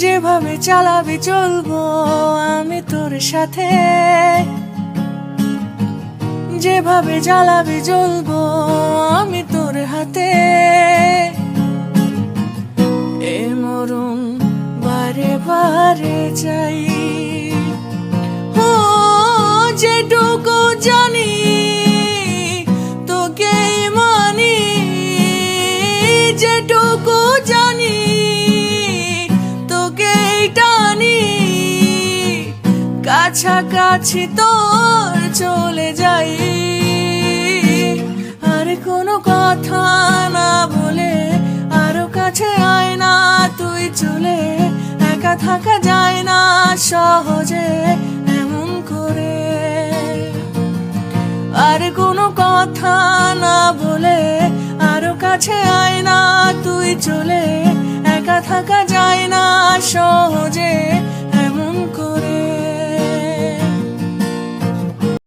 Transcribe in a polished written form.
যেভাবে চালাবি চলবো আমি তোর সাথে, যেভাবে জ্বালাবি জ্বলবো আমি তোর হাতে। এ মরণ বারে বারে চাই, ও যেটুকু জানি তোকেই মানি, যেটুকু জানি তোকেই টানি। কাছাকাছি তোর চলে যাই, আর কোনো কথা না বলে আরো কাছে আয় না তুই চলে। একা থাকা যায় না সহজে এমন করে, আর কোনো কথা না বলে আরো কাছে আয় না তুই চলে। একা থাকা যায় না সহজে